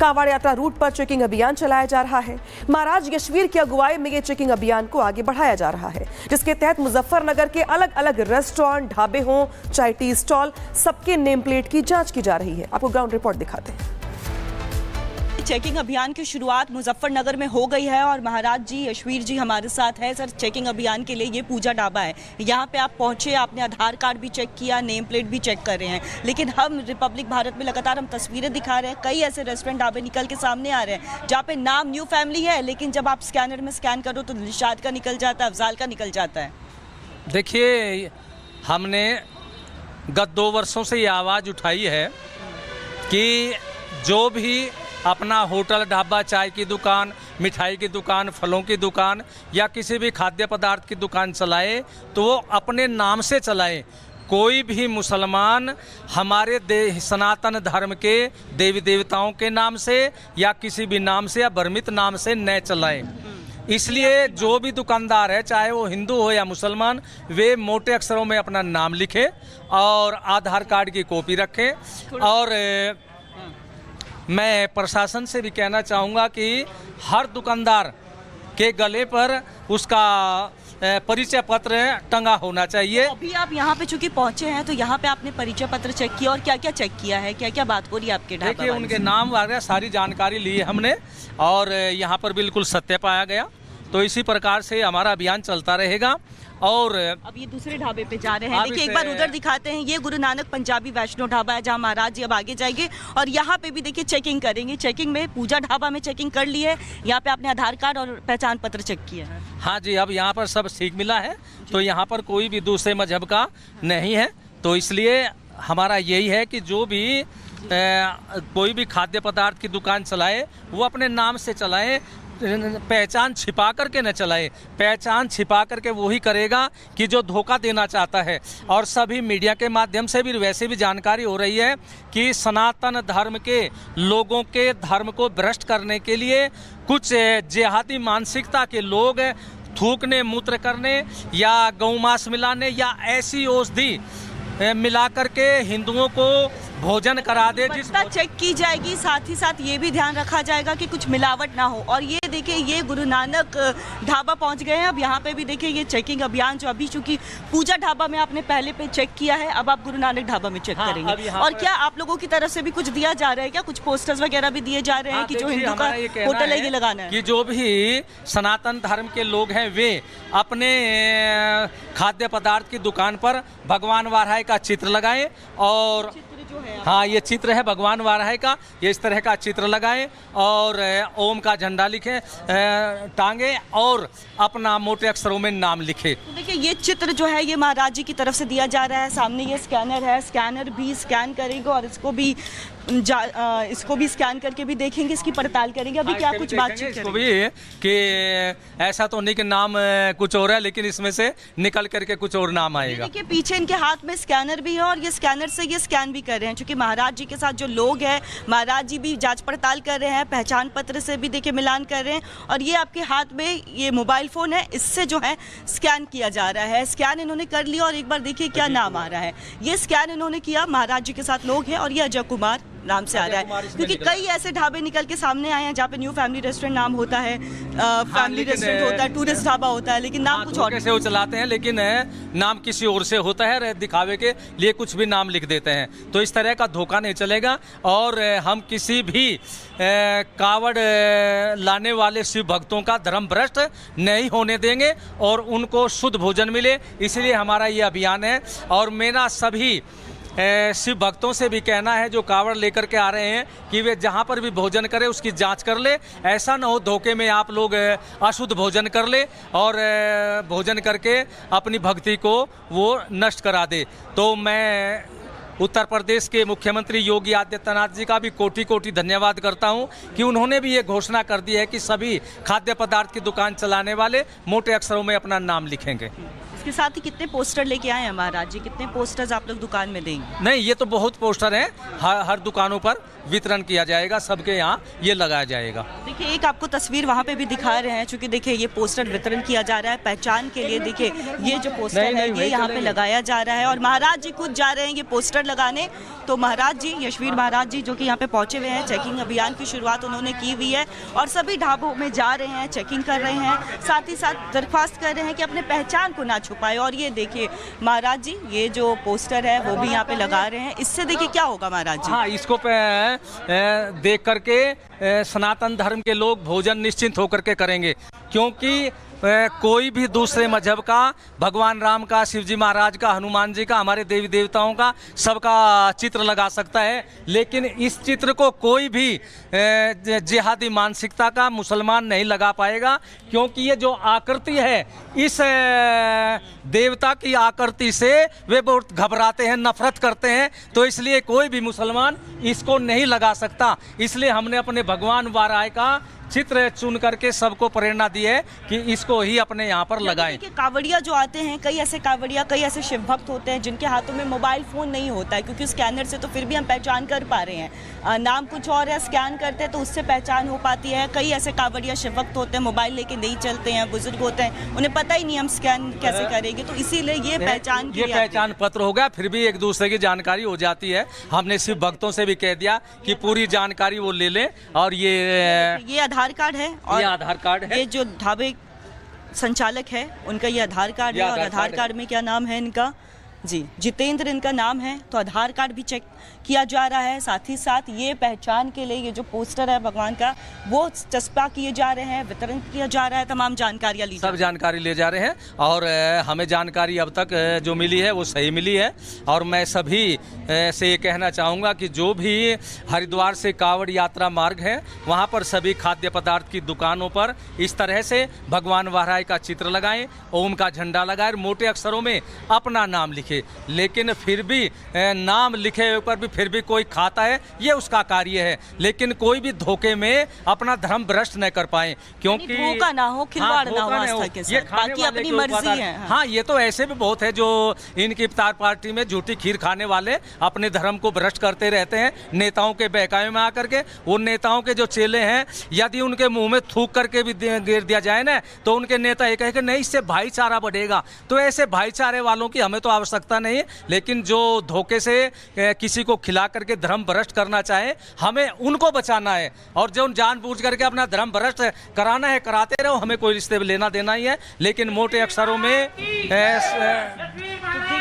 कांवड़ यात्रा रूट पर चेकिंग अभियान चलाया जा रहा है। महाराज यशवीर की अगुवाई में ये चेकिंग अभियान को आगे बढ़ाया जा रहा है, जिसके तहत मुजफ्फरनगर के अलग अलग रेस्टोरेंट, ढाबे हों, चाय टी स्टॉल, सबके नेम प्लेट की जांच की जा रही है। आपको ग्राउंड रिपोर्ट दिखाते हैं। चेकिंग अभियान की शुरुआत मुजफ्फरनगर में हो गई है और महाराज जी यशवीर जी हमारे साथ है। सर, चेकिंग अभियान के लिए ये पूजा ढाबा है, यहाँ पे आप पहुंचे, आपने आधार कार्ड भी चेक किया, नेम प्लेट भी चेक कर रहे हैं, लेकिन हम रिपब्लिक भारत में लगातार हम तस्वीरें दिखा रहे हैं, कई ऐसे रेस्टोरेंट ढाबे निकल के सामने आ रहे हैं जहाँ पे नाम न्यू फैमिली है, लेकिन जब आप स्कैनर में स्कैन करो तो निशाद का निकल जाता है, अफजाल का निकल जाता है। देखिए, हमने गत 2 वर्षों से ये आवाज़ उठाई है कि जो भी अपना होटल, ढाबा, चाय की दुकान, मिठाई की दुकान, फलों की दुकान या किसी भी खाद्य पदार्थ की दुकान चलाए तो वो अपने नाम से चलाए। कोई भी मुसलमान हमारे सनातन धर्म के देवी देवताओं के नाम से या किसी भी नाम से या भ्रमित नाम से न चलाए। इसलिए जो भी दुकानदार है, चाहे वो हिंदू हो या मुसलमान, वे मोटे अक्षरों में अपना नाम लिखे और आधार कार्ड की कॉपी रखें। और मैं प्रशासन से भी कहना चाहूँगा कि हर दुकानदार के गले पर उसका परिचय पत्र टंगा होना चाहिए। अभी आप यहाँ पे चूंकि पहुँचे हैं तो यहाँ पे आपने परिचय पत्र चेक किया और क्या क्या चेक किया है, क्या क्या बात हो रही है आपके ढाबा? देखिए, उनके नाम वगैरह सारी जानकारी ली है हमने और यहाँ पर बिल्कुल सत्य पाया गया। तो इसी प्रकार से हमारा अभियान चलता रहेगा। और अब ये दूसरे ढाबे पे जा रहे हैं, देखिए एक बार उधर दिखाते हैं। ये गुरु नानक पंजाबी वैष्णो ढाबा है जहाँ महाराज जी अब आगे जाएंगे और यहाँ पे भी देखिए चेकिंग करेंगे। चेकिंग में पूजा ढाबा में चेकिंग कर ली है, यहाँ पे आपने आधार कार्ड और पहचान पत्र चेक किया है। हाँ जी, अब यहाँ पर सब ठीक मिला है, तो यहाँ पर कोई भी दूसरे मजहब का नहीं है। तो इसलिए हमारा यही है कि जो भी कोई भी खाद्य पदार्थ की दुकान चलाए वो अपने नाम से चलाए, पहचान छिपा करके न चलाए। पहचान छिपा करके वही करेगा कि जो धोखा देना चाहता है। और सभी मीडिया के माध्यम से भी वैसे भी जानकारी हो रही है कि सनातन धर्म के लोगों के धर्म को भ्रष्ट करने के लिए कुछ जिहादी मानसिकता के लोग थूकने, मूत्र करने या गौमांस मिलाने या ऐसी औषधि मिला करके हिंदुओं को भोजन करा दे। जिसका चेक की जाएगी, साथ ही साथ ये भी ध्यान रखा जाएगा कि कुछ मिलावट ना हो। और ये देखिए, ये गुरु नानक ढाबा पहुंच गए हैं। अब यहाँ पे भी देखिए ये चेकिंग अभियान जो अभी चूंकि पूजा ढाबा में आपने पहले पे चेक किया है, अब आप गुरु नानक ढाबा में चेक करेंगे। और क्या आप लोगों की तरफ से भी कुछ दिया जा रहा है क्या? कुछ पोस्टर्स वगैरह भी दिए जा रहे हैं कि जो हिंदू का होटल है ये लगाना है? कि जो भी सनातन धर्म के लोग हैं वे अपने खाद्य पदार्थ की दुकान पर भगवान वाराही का चित्र लगाएं। और हाँ, ये चित्र है भगवान वाराही का, ये इस तरह का चित्र लगाएं और ओम का झंडा लिखें, टांगे और अपना मोटे अक्षरों में नाम लिखे। तो देखिए, ये चित्र जो है ये महाराज जी की तरफ से दिया जा रहा है। सामने ये स्कैनर है, स्कैनर भी स्कैन करेगा और इसको भी स्कैन करके भी देखेंगे, इसकी पड़ताल करेंगे। अभी क्या कुछ बातचीत करेंगे कि ऐसा तो नहीं कि नाम कुछ और है लेकिन इसमें से निकल करके कुछ और नाम आएगा। देखिए, पीछे इनके हाथ में स्कैनर भी है और ये स्कैनर से ये स्कैन भी कर रहे हैं। क्योंकि महाराज जी के साथ जो लोग हैं, महाराज जी भी जांच पड़ताल कर रहे हैं, पहचान पत्र से भी देखिए मिलान कर रहे हैं। और ये आपके हाथ में ये मोबाइल फोन है, इससे जो है स्कैन किया जा रहा है। स्कैन इन्होंने कर लिया और एक बार देखिए क्या नाम आ रहा है। ये स्कैन इन्होंने किया, महाराज जी के साथ लोग हैं और ये अजय कुमार नाम से आ रहा है। क्योंकि कई ऐसे ढाबे निकल के सामने आए हैं जहाँ पे न्यू फैमिली रेस्टोरेंट नाम होता है, फैमिली रेस्टोरेंट होता है, टूरिस्ट ढाबा होता है, लेकिन नाम कुछ और से वो चलाते हैं, लेकिन नाम किसी और से होता है, दिखावे के लिए कुछ भी नाम लिख देते हैं। तो इस तरह का धोखा नहीं चलेगा और हम किसी भी कावड़ लाने वाले शिव भक्तों का धर्म भ्रष्ट नहीं होने देंगे और उनको शुद्ध भोजन मिले, इसलिए हमारा ये अभियान है। और मेरा सभी शिव भक्तों से भी कहना है जो कावड़ लेकर के आ रहे हैं कि वे जहाँ पर भी भोजन करें उसकी जांच कर ले। ऐसा ना हो धोखे में आप लोग अशुद्ध भोजन कर ले और भोजन करके अपनी भक्ति को वो नष्ट करा दे। तो मैं उत्तर प्रदेश के मुख्यमंत्री योगी आदित्यनाथ जी का भी कोटि कोटि धन्यवाद करता हूं कि उन्होंने भी ये घोषणा कर दी है कि सभी खाद्य पदार्थ की दुकान चलाने वाले मोटे अक्षरों में अपना नाम लिखेंगे। इसके साथ ही कितने पोस्टर लेके आए हैं महाराज जी, कितने पोस्टर्स आप लोग दुकान में देंगे? नहीं, ये तो बहुत पोस्टर हैं, हर दुकानों पर वितरण किया जाएगा, सबके यहाँ ये लगाया जाएगा। देखिए एक आपको तस्वीर वहाँ पे भी दिखा रहे हैं, क्योंकि देखिए ये पोस्टर वितरण किया जा रहा है पहचान के लिए। देखिए ये जो पोस्टर है ये यहाँ पे लगाया जा रहा है और महाराज जी खुद जा रहे हैं ये पोस्टर लगाने। तो महाराज जी, यशवीर महाराज जी जो कि यहाँ पे पहुंचे हुए हैं, चेकिंग अभियान की शुरुआत उन्होंने की हुई है और सभी ढाबों में जा रहे हैं, चेकिंग कर रहे हैं, साथ ही साथ दरख्वास्त कर रहे हैं कि अपने पहचान को ना छुपाए। और ये देखिए महाराज जी ये जो पोस्टर है वो भी यहाँ पे लगा रहे हैं। इससे देखिए क्या होगा महाराज जी? हाँ, इसको देख करके सनातन धर्म के लोग भोजन निश्चिंत होकर के करेंगे, क्योंकि कोई भी दूसरे मजहब का, भगवान राम का, शिव जी महाराज का, हनुमान जी का, हमारे देवी देवताओं का, सबका चित्र लगा सकता है, लेकिन इस चित्र को कोई भी जिहादी मानसिकता का मुसलमान नहीं लगा पाएगा, क्योंकि ये जो आकृति है इस देवता की आकृति से वे बहुत घबराते हैं, नफरत करते हैं, तो इसलिए कोई भी मुसलमान इसको नहीं लगा सकता। इसलिए हमने अपने भगवान वाराय का चित्र चुन करके सबको प्रेरणा दी है कि इसको ही अपने यहाँ पर लगाएं। कावड़िया जो आते हैं, कई ऐसे कावड़िया, कई ऐसे शिव भक्त होते हैं जिनके हाथों में मोबाइल फ़ोन नहीं होता है, क्योंकि स्कैनर से तो फिर भी हम पहचान कर पा रहे हैं, नाम कुछ और है, स्कैन करते हैं तो उससे पहचान हो पाती है। कई ऐसे कावड़िया शिव भक्त होते हैं, मोबाइल लेके नहीं चलते हैं, बुजुर्ग होते हैं, उन्हें पता ही नहीं हम स्कैन कैसे करेंगे, तो इसीलिए ये पहचान पत्र हो गया, फिर भी एक दूसरे की जानकारी हो जाती है। हमने शिव भक्तों से भी कह दिया कि पूरी जानकारी वो ले लें। और ये आधार कार्ड है और ये आधार कार्ड है, ये जो ढाबे संचालक है उनका ये आधार कार्ड है और आधार कार्ड में क्या नाम है इनका? जी, जितेंद्र इनका नाम है। तो आधार कार्ड भी चेक किया जा रहा है, साथ ही साथ ये पहचान के लिए ये जो पोस्टर है भगवान का वो चस्पा किए जा रहे हैं, वितरण किया जा रहा है, तमाम जानकारियाँ ली, सब जानकारी ले जा रहे हैं। और हमें जानकारी अब तक जो मिली है वो सही मिली है। और मैं सभी से ये कहना चाहूँगा कि जो भी हरिद्वार से कांवड़ यात्रा मार्ग है वहाँ पर सभी खाद्य पदार्थ की दुकानों पर इस तरह से भगवान वाराय का चित्र लगाएं, ओम का झंडा लगाएं, मोटे अक्षरों में अपना नाम लिखें। लेकिन फिर भी नाम लिखे ऊपर भी फिर भी कोई खाता है, ये उसका कार्य है, लेकिन कोई भी धोखे में अपना धर्म भ्रष्ट न कर पाए, क्योंकि धोखा ना हो, खिलवाड़ ना हो आस्था के साथ, बाकी अपनी मर्जी है। हाँ, ये तो ऐसे भी बहुत है जो इनकी इफ्तार पार्टी में झूठी खीर खाने वाले अपने धर्म को भ्रष्ट करते रहते हैं, नेताओं के बहकावे में आकर के। उन नेताओं के जो चेले हैं, यदि उनके मुंह में थूक करके भी गिर दिया जाए ना, तो उनके नेता ये कहे कि नहीं, इससे भाईचारा बढ़ेगा। तो ऐसे भाईचारे वालों की हमें तो आवश्यकता नहीं, लेकिन जो धोखे से किसी को खिला करके धर्म भ्रष्ट करना चाहे, हमें उनको बचाना है। और जो जानबूझ करके अपना धर्म भ्रष्ट कराना है, कराते रहो, हमें कोई रिश्ते लेना देना ही है, लेकिन मोटे अक्षरों में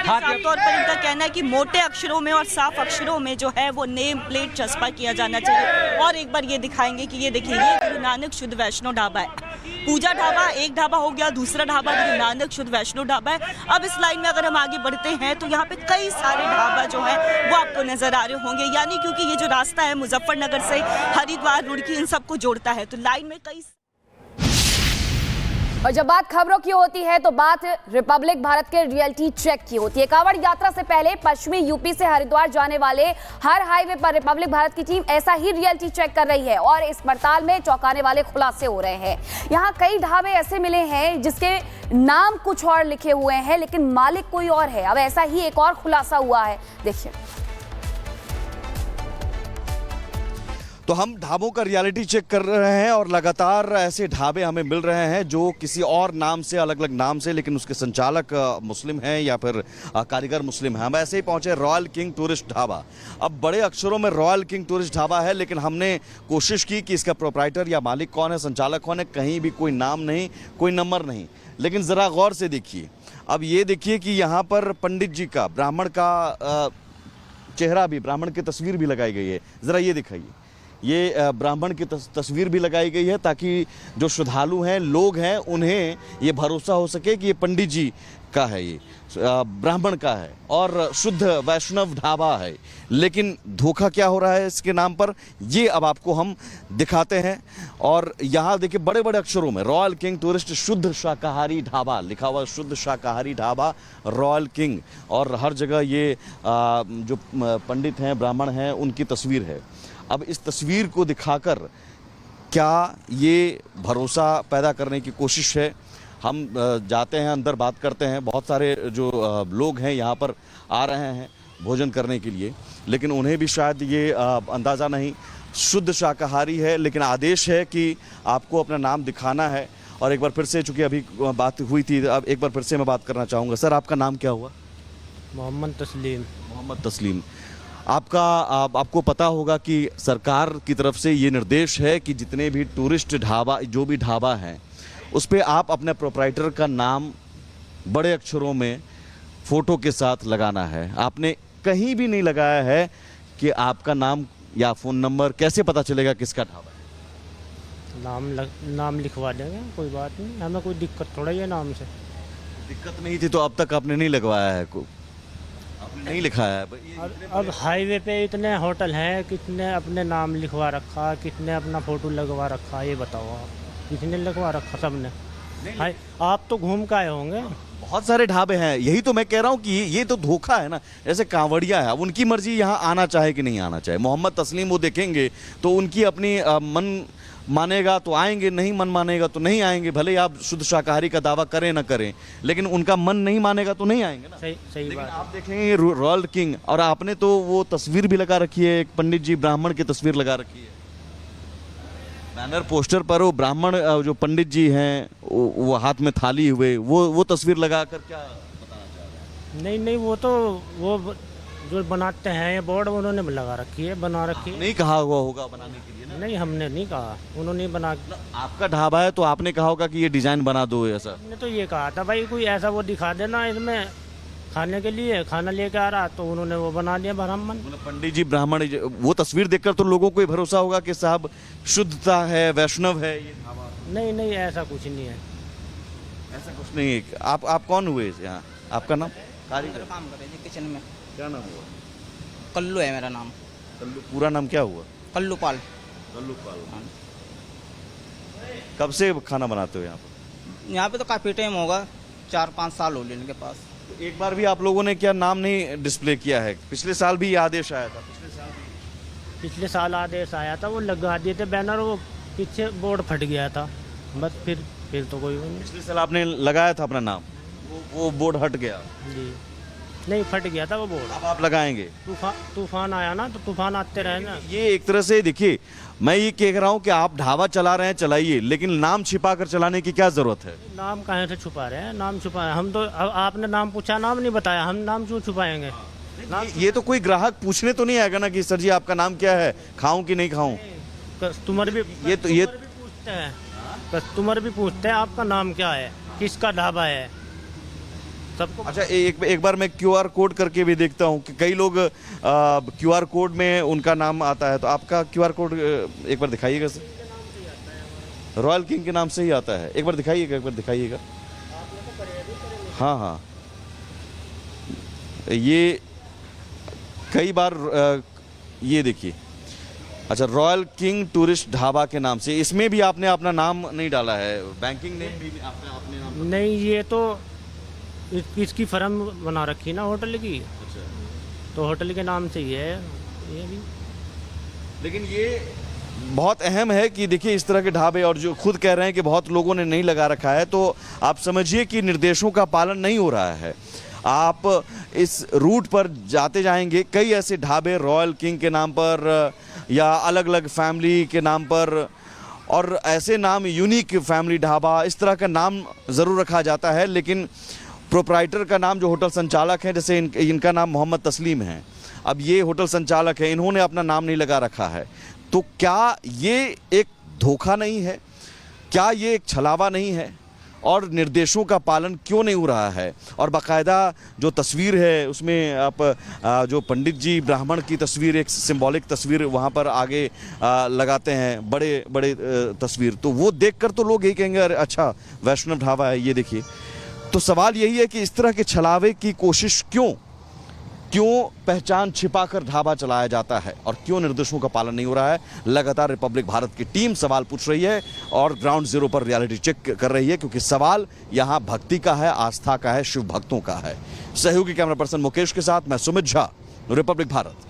साफ तौर पर इनका कहना है कि मोटे अक्षरों में और साफ अक्षरों में जो है वो नेम प्लेट चस्पा किया जाना चाहिए। और एक बार ये दिखाएंगे कि ये देखिए, ये गुरु नानक शुद्ध वैष्णव ढाबा है। पूजा ढाबा एक ढाबा हो गया, दूसरा ढाबा गुरु नानक शुद्ध वैष्णव ढाबा है। अब इस लाइन में अगर हम आगे बढ़ते हैं तो यहाँ पे कई सारे ढाबा जो है वो आपको नजर आ रहे होंगे, यानी क्योंकि ये जो रास्ता है मुजफ्फरनगर से हरिद्वार, रुड़की, इन सबको जोड़ता है, तो लाइन में कई। और जब बात खबरों की होती है तो बात रिपब्लिक भारत के रियलिटी चेक की होती है। कांवड़ यात्रा से पहले पश्चिमी यूपी से हरिद्वार जाने वाले हर हाईवे पर रिपब्लिक भारत की टीम ऐसा ही रियलिटी चेक कर रही है और इस पड़ताल में चौंकाने वाले खुलासे हो रहे हैं। यहाँ कई ढाबे ऐसे मिले हैं जिसके नाम कुछ और लिखे हुए हैं लेकिन मालिक कोई और है। अब ऐसा ही एक और खुलासा हुआ है, देखिए। तो हम ढाबों का रियलिटी चेक कर रहे हैं और लगातार ऐसे ढाबे हमें मिल रहे हैं जो किसी और नाम से, अलग अलग नाम से, लेकिन उसके संचालक मुस्लिम हैं या फिर कारीगर मुस्लिम हैं। हम ऐसे ही पहुंचे रॉयल किंग टूरिस्ट ढाबा। अब बड़े अक्षरों में रॉयल किंग टूरिस्ट ढाबा है, लेकिन हमने कोशिश की कि इसका प्रोप्राइटर या मालिक कौन है, संचालक कौन है, कहीं भी कोई नाम नहीं, कोई नंबर नहीं। लेकिन ज़रा गौर से देखिए, अब ये देखिए कि यहाँ पर पंडित जी का, ब्राह्मण का चेहरा भी, ब्राह्मण की तस्वीर भी लगाई गई है। ज़रा ये दिखाइए, ये ब्राह्मण की तस्वीर भी लगाई गई है ताकि जो श्रद्धालु हैं, लोग हैं, उन्हें ये भरोसा हो सके कि ये पंडित जी का है, ये ब्राह्मण का है और शुद्ध वैष्णव ढाबा है। लेकिन धोखा क्या हो रहा है इसके नाम पर, ये अब आपको हम दिखाते हैं। और यहाँ देखिए बड़े बड़े अक्षरों में रॉयल किंग टूरिस्ट शुद्ध शाकाहारी ढाबा लिखा हुआ, शुद्ध शाकाहारी ढाबा रॉयल किंग। और हर जगह ये जो पंडित हैं, ब्राह्मण हैं, उनकी तस्वीर है। अब इस तस्वीर को दिखाकर क्या ये भरोसा पैदा करने की कोशिश है? हम जाते हैं अंदर, बात करते हैं। बहुत सारे जो लोग हैं यहाँ पर आ रहे हैं भोजन करने के लिए, लेकिन उन्हें भी शायद ये अंदाज़ा नहीं। शुद्ध शाकाहारी है, लेकिन आदेश है कि आपको अपना नाम दिखाना है। और एक बार फिर से, चूँकि अभी बात हुई थी, अब एक बार फिर से मैं बात करना चाहूँगा। सर, आपका नाम क्या हुआ? मोहम्मद तस्लीम। मोहम्मद तस्लीम। आपको पता होगा कि सरकार की तरफ से ये निर्देश है कि जितने भी टूरिस्ट ढाबा, जो भी ढाबा हैं, उस पे आप अपने प्रोप्राइटर का नाम बड़े अक्षरों में फ़ोटो के साथ लगाना है। आपने कहीं भी नहीं लगाया है कि आपका नाम या फ़ोन नंबर। कैसे पता चलेगा किसका ढाबा है? नाम लिखवा देंगे, कोई बात नहीं, हमें कोई दिक्कत थोड़ा ही है नाम से। दिक्कत नहीं थी तो अब तक आपने नहीं लगवाया है, आपने नहीं लिखाया है? अब हाईवे पे इतने होटल हैं, कितने अपने नाम लिखवा रखा, कितने अपना फ़ोटो लगवा रखा, ये बताओ आप। किसने लगवा रखा? सबने। हाय, आप तो घूम के आए होंगे। बहुत सारे ढाबे हैं, यही तो मैं कह रहा हूँ कि ये तो धोखा है ना। जैसे कांवड़िया है, अब उनकी मर्जी यहाँ आना चाहे कि नहीं आना चाहे। मोहम्मद तस्लीम वो देखेंगे तो उनकी अपनी मन मानेगा तो आएंगे, नहीं मन मानेगा तो नहीं आएंगे। भले आप शुद्ध शाकाहारी का दावा करें ना करें, लेकिन उनका मन नहीं मानेगा तो नहीं आएंगे ना। सही बात। आप देखेंगे रॉयल किंग, और आपने तो वो तस्वीर भी लगा रखी है, एक पंडित जी ब्राह्मण की तस्वीर लगा रखी है बैनर पोस्टर पर। वो ब्राह्मण जो पंडित जी हैं, वो हाथ में थाली हुए, वो तस्वीर लगाकर क्या बताना चाह रहे हैं? नहीं, वो जो बनाते हैं ये बोर्ड, उन्होंने लगा रखी है, बना रखी है। नहीं कहा हुआ होगा बनाने के लिए ना? नहीं, हमने नहीं कहा, उन्होंने बना। आपका ढाबा है तो आपने कहा होगा कि ये डिजाइन बना दो ऐसा। हमने तो ये कहा था भाई कोई ऐसा वो दिखा देना इसमें खाने के लिए, खाना लेके आ रहा, तो उन्होंने वो बना दिया ब्राह्मण। पंडित जी ब्राह्मण, वो तस्वीर देखकर तो लोगों को भरोसा होगा कि साहब शुद्धता है, वैष्णव है ये ढाबा। नहीं, ऐसा कुछ नहीं है। ऐसा कुछ नहीं है। आप कौन हुए यहाँ? आपका नाम? कारीगर काम कर रहे थे किचन में। क्या नाम हुआ? कल्लू है मेरा नाम। कल्लू। पूरा नाम क्या हुआ? कल्लू पाल। कल्लू पाल। कब से खाना बनाते हो यहाँ पर? यहाँ पे तो काफ़ी टाइम होगा, 4-5 साल हो गए इनके पास। तो एक बार भी आप लोगों ने क्या नाम नहीं डिस्प्ले किया है? पिछले साल भी ये आदेश आया था। पिछले साल आदेश आया था, वो लगा दिए थे बैनर, वो पीछे बोर्ड फट गया था, बस फिर तो कोई नहीं। पिछले साल आपने लगाया था अपना नाम, वो बोर्ड हट गया? जी नहीं, फट गया था वो बोर्ड। अब आप लगाएंगे? तूफान आया ना, तो तूफान आते रहे ना। ये एक तरह से देखिए, मैं ये कह रहा हूँ कि आप ढाबा चला रहे हैं, चलाइए, लेकिन नाम छिपा कर चलाने की क्या जरूरत है? नाम कहाँ से छुपा रहे हैं? नाम छुपाए हम तो, आपने नाम पूछा, नाम नहीं बताया, हम नाम क्यों छुपाएंगे? ये तो कोई ग्राहक पूछने तो नहीं आएगा ना कि सर जी आपका नाम क्या है, खाऊं कि नहीं खाऊं? कस्टमर भी ये पूछते हैं, कस्टमर भी पूछते हैं आपका नाम क्या है, किसका ढाबा है, सबको। अच्छा, एक बार मैं QR कोड करके भी देखता हूँ कि कई लोग QR कोड में उनका नाम आता है, तो आपका QR कोड एक बार दिखाइएगा सर। रॉयल किंग के नाम से ही आता है, एक बार दिखाइएगा। हाँ, ये कई बार ये देखिए। अच्छा, रॉयल किंग टूरिस्ट ढाबा के नाम से, इसमें भी आपने अपना नाम नहीं डाला है, बैंकिंग नेम भी आपने अपने नाम? नहीं, ये तो इसकी फर्म बना रखी ना होटल की। अच्छा। तो होटल के नाम से ही है ये भी। लेकिन ये बहुत अहम है कि देखिए इस तरह के ढाबे, और जो खुद कह रहे हैं कि बहुत लोगों ने नहीं लगा रखा है, तो आप समझिए कि निर्देशों का पालन नहीं हो रहा है। आप इस रूट पर जाते जाएंगे, कई ऐसे ढाबे रॉयल किंग के नाम पर या अलग अलग फैमिली के नाम पर, और ऐसे नाम यूनिक फैमिली ढाबा, इस तरह का नाम ज़रूर रखा जाता है, लेकिन प्रोप्राइटर का नाम, जो होटल संचालक हैं, जैसे इनका नाम मोहम्मद तस्लीम है, अब ये होटल संचालक है, इन्होंने अपना नाम नहीं लगा रखा है। तो क्या ये एक धोखा नहीं है? क्या ये एक छलावा नहीं है? और निर्देशों का पालन क्यों नहीं हो रहा है? और बाकायदा जो तस्वीर है उसमें आप जो पंडित जी ब्राह्मण की तस्वीर, एक सिंबॉलिक तस्वीर वहाँ पर आगे लगाते हैं, बड़े बड़े तस्वीर, तो वो देखकर तो लोग यही कहेंगे अरे अच्छा वैष्णव ढाबा है ये देखिए। तो सवाल यही है कि इस तरह के छलावे की कोशिश क्यों पहचान छिपाकर ढाबा चलाया जाता है, और क्यों निर्देशों का पालन नहीं हो रहा है? लगातार रिपब्लिक भारत की टीम सवाल पूछ रही है और ग्राउंड जीरो पर रियलिटी चेक कर रही है, क्योंकि सवाल यहाँ भक्ति का है, आस्था का है, शिव भक्तों का है। सहयोगी कैमरा पर्सन मुकेश के साथ मैं सुमित झा, रिपब्लिक भारत।